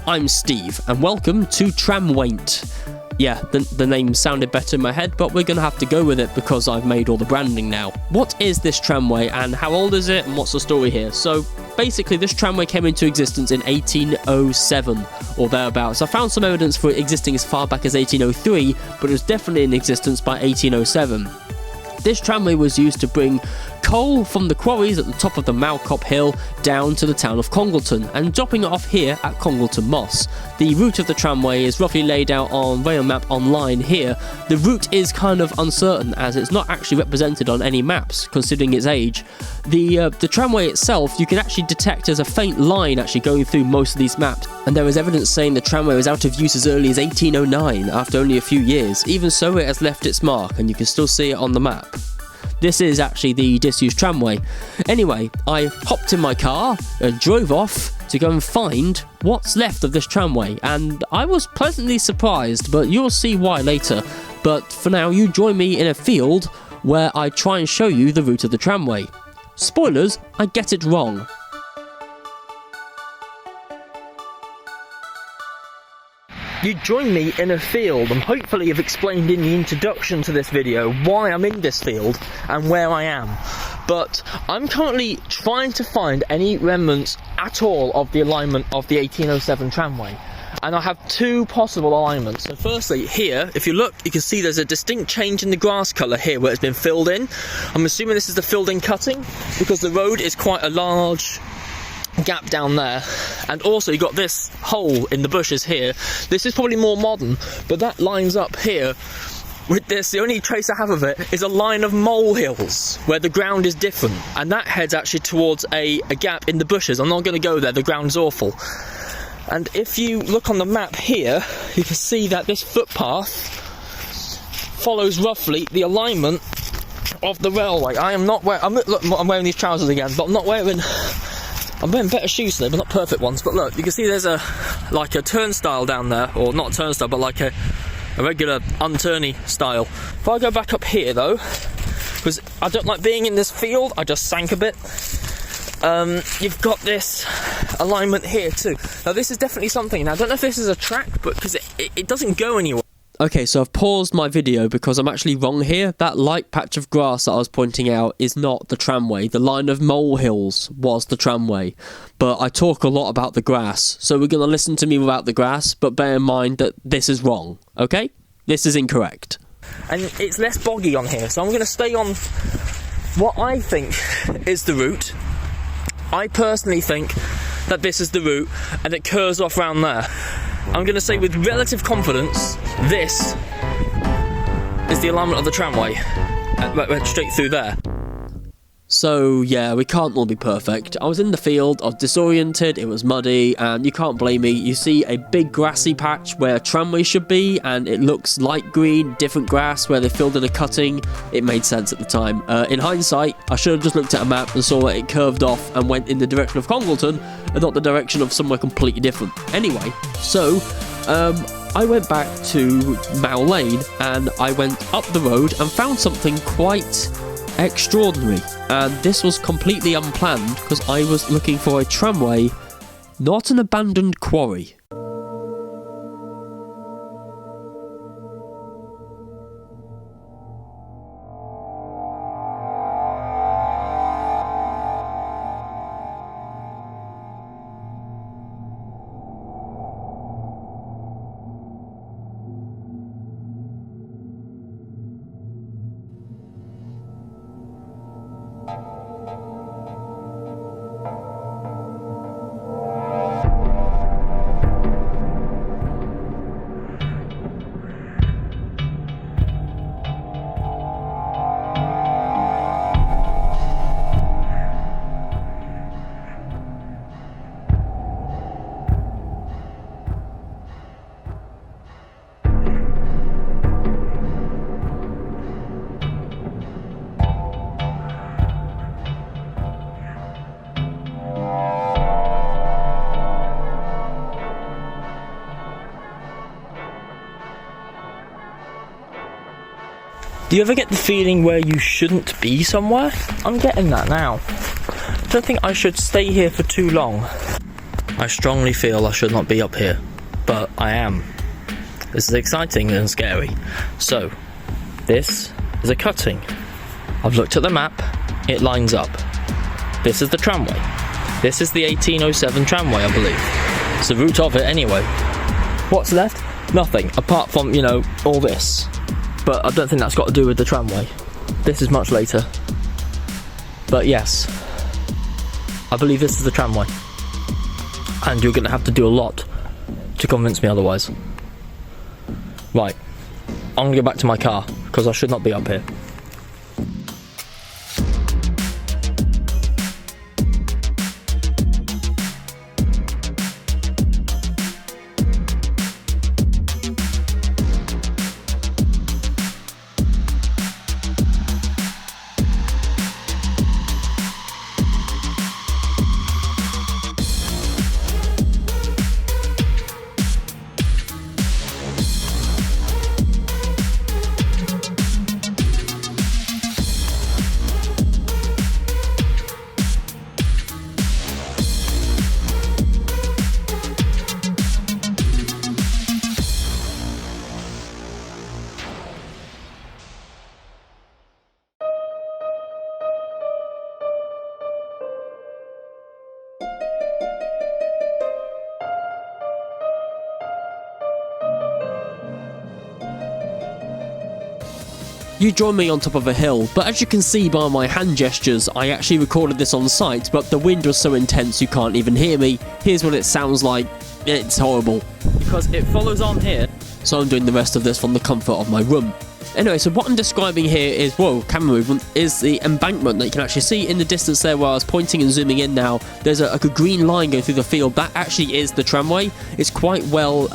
I'm Steve, and welcome to Tramwayn't. Yeah, the name sounded better in my head, but we're going to have to go with it because I've made all the branding now. What is this tramway, and how old is it, and what's the story here? So, basically, this tramway came into existence in 1807, or thereabouts. I found some evidence for it existing as far back as 1803, but it was definitely in existence by 1807. This tramway was used to bring coal from the quarries at the top of the Mow Cop hill down to the town of Congleton and dropping it off here at Congleton Moss. The route of the tramway is roughly laid out on rail map online here. The route is kind of uncertain as it's not actually represented on any maps considering its age. The tramway itself you can actually detect as a faint line actually going through most of these maps, and there is evidence saying the tramway was out of use as early as 1809 after only a few years. Even so, it has left its mark and you can still see it on the map. This is actually the disused tramway. Anyway, I hopped in my car and drove off to go and find what's left of this tramway, and I was pleasantly surprised, but you'll see why later. But for now, you join me in a field where I try and show you the route of the tramway. Spoilers, I get it wrong. You join me in a field, and hopefully I've explained in the introduction to this video why I'm in this field and where I am. But I'm currently trying to find any remnants at all of the alignment of the 1807 tramway. And I have two possible alignments. So firstly, here, if you look, you can see there's a distinct change in the grass colour here where it's been filled in. I'm assuming this is the filled in cutting because the road is quite a large gap down there, and also you got this hole in the bushes here. This is probably more modern, but that lines up here with this. The only trace I have of it is a line of molehills where the ground is different, and that heads actually towards a gap in the bushes. I'm not going to go there, the ground's awful. And if you look on the map here, you can see that this footpath follows roughly the alignment of the railway. I am not wearing, look, I'm wearing these trousers again, but I'm wearing better shoes today, but not perfect ones. But look, you can see there's a turnstile down there, or not a turnstile, but like a regular unturny style. If I go back up here though, because I don't like being in this field, I just sank a bit. You've got this alignment here too. Now this is definitely something. Now I don't know if this is a track, but because it doesn't go anywhere. Okay, so I've paused my video because I'm actually wrong here. That light patch of grass that I was pointing out is not the tramway. The line of molehills was the tramway. But I talk a lot about the grass, so we're going to listen to me without the grass, but bear in mind that this is wrong, okay? This is incorrect. And it's less boggy on here, so I'm going to stay on what I think is the route. I personally think that this is the route, and it curves off round there. I'm going to say with relative confidence, this is the alignment of the tramway. Went straight through there. So yeah, we can't all be perfect. I was in the field, I was disoriented, it was muddy, and you can't blame me. You see a big grassy patch where a tramway should be, and it looks light green, different grass where they filled in a cutting. It made sense at the time. In hindsight, I should have just looked at a map and saw that it curved off and went in the direction of Congleton, and not the direction of somewhere completely different. Anyway, so I went back to Mow Lane, and I went up the road and found something quite extraordinary, and this was completely unplanned because I was looking for a tramway, not an abandoned quarry. Do you ever get the feeling where you shouldn't be somewhere? I'm getting that now. I don't think I should stay here for too long. I strongly feel I should not be up here, but I am. This is exciting and scary. So, this is a cutting. I've looked at the map, it lines up. This is the tramway. This is the 1807 tramway, I believe. It's the route of it anyway. What's left? Nothing, apart from, you know, all this. But I don't think that's got to do with the tramway. This is much later. But yes, I believe this is the tramway. And you're going to have to do a lot to convince me otherwise. Right, I'm going to go back to my car, because I should not be up here. You join me on top of a hill, but as you can see by my hand gestures, I actually recorded this on site, but the wind was so intense you can't even hear me. Here's what it sounds like. It's horrible. Because it follows on here. So I'm doing the rest of this from the comfort of my room. Anyway, so what I'm describing here is, whoa, camera movement, is the embankment that you can actually see in the distance there where I was pointing and zooming in now. There's a green line going through the field. That actually is the tramway. It's quite well,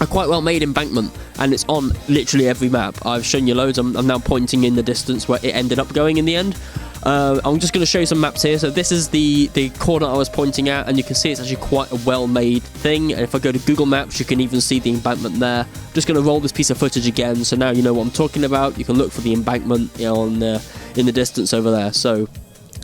a quite well made embankment, and it's on literally every map. I've shown you loads. I'm now pointing in the distance where it ended up going in the end. I'm just going to show you some maps here. So this is the corner I was pointing at, and you can see it's actually quite a well-made thing. And if I go to Google Maps, you can even see the embankment there. I'm just going to roll this piece of footage again, so now you know what I'm talking about. You can look for the embankment, you know, in the distance over there. So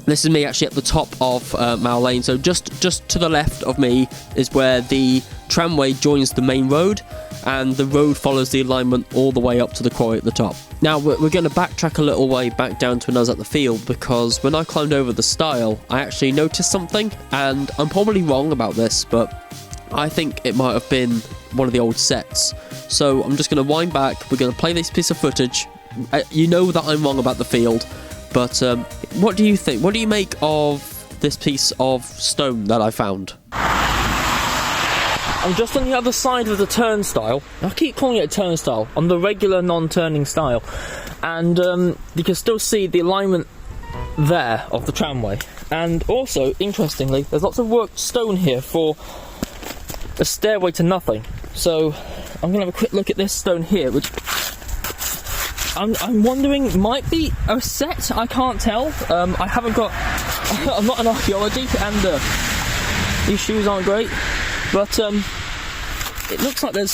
this is me actually at the top of Mow Lane. So just to the left of me is where the tramway joins the main road, and the road follows the alignment all the way up to the quarry at the top. Now we're going to backtrack a little way back down to when I was at the field, because when I climbed over the stile I actually noticed something, and I'm probably wrong about this, but I think it might have been one of the old sets. So I'm just going to wind back, we're going to play this piece of footage. You know that I'm wrong about the field, but what do you think? What do you make of this piece of stone that I found? I'm just on the other side of the turnstile. I keep calling it a turnstile, on the regular non-turning stile. And you can still see the alignment there of the tramway. And also, interestingly, there's lots of worked stone here for a stairway to nothing. So I'm going to have a quick look at this stone here, which I'm wondering might be a set. I can't tell. I haven't got... I'm not an archaeology, and these shoes aren't great. But it looks like there's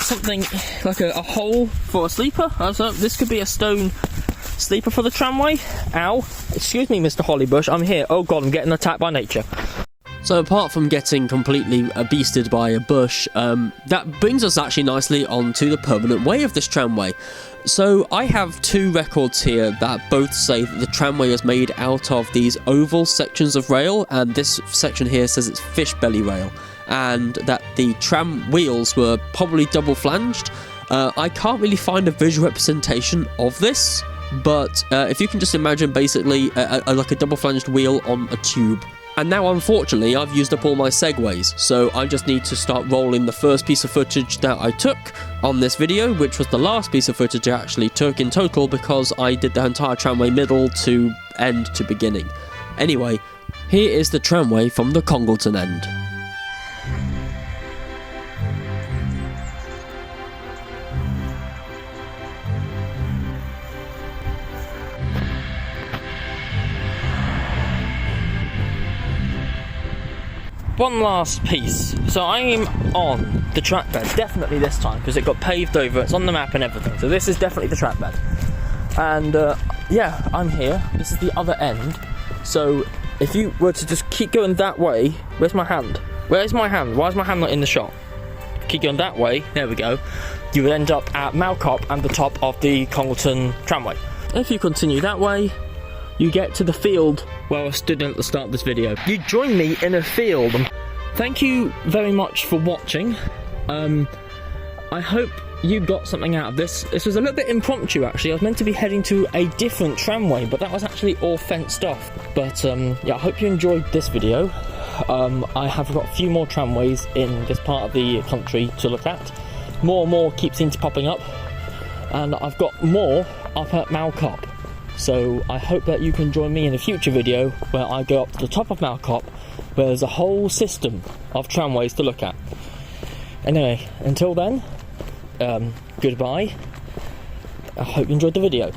something like a hole for a sleeper. So this could be a stone sleeper for the tramway. Ow. Excuse me, Mr. Hollybush, I'm here. Oh god, I'm getting attacked by nature. So apart from getting completely beasted by a bush, that brings us actually nicely onto the permanent way of this tramway. So I have two records here that both say that the tramway is made out of these oval sections of rail, and this section here says it's fish belly rail, and that the tram wheels were probably double flanged. I can't really find a visual representation of this, but if you can just imagine basically like a double flanged wheel on a tube. And now, unfortunately, I've used up all my segues, so I just need to start rolling the first piece of footage that I took on this video, which was the last piece of footage I actually took in total, because I did the entire tramway middle to end to beginning. Anyway, here is the tramway from the Congleton end. One last piece. So I'm on the track bed, definitely this time, because it got paved over, it's on the map and everything. So this is definitely the track bed. And yeah, I'm here. This is the other end. So if you were to just keep going that way, where's my hand? Where's my hand? Why is my hand not in the shot? Keep going that way, there we go. You would end up at Mow Cop and the top of the Congleton Tramway. If you continue that way, you get to the field where I stood in at the start of this video. You join me in a field. Thank you very much for watching. I hope you got something out of this. This was a little bit impromptu actually. I was meant to be heading to a different tramway, but that was actually all fenced off. But yeah, I hope you enjoyed this video. I have got a few more tramways in this part of the country to look at. More and more keep seeing to popping up, and I've got more up at Mow Cop. So I hope that you can join me in a future video where I go up to the top of Mow Cop, where there's a whole system of tramways to look at. Anyway, until then, goodbye. I hope you enjoyed the video.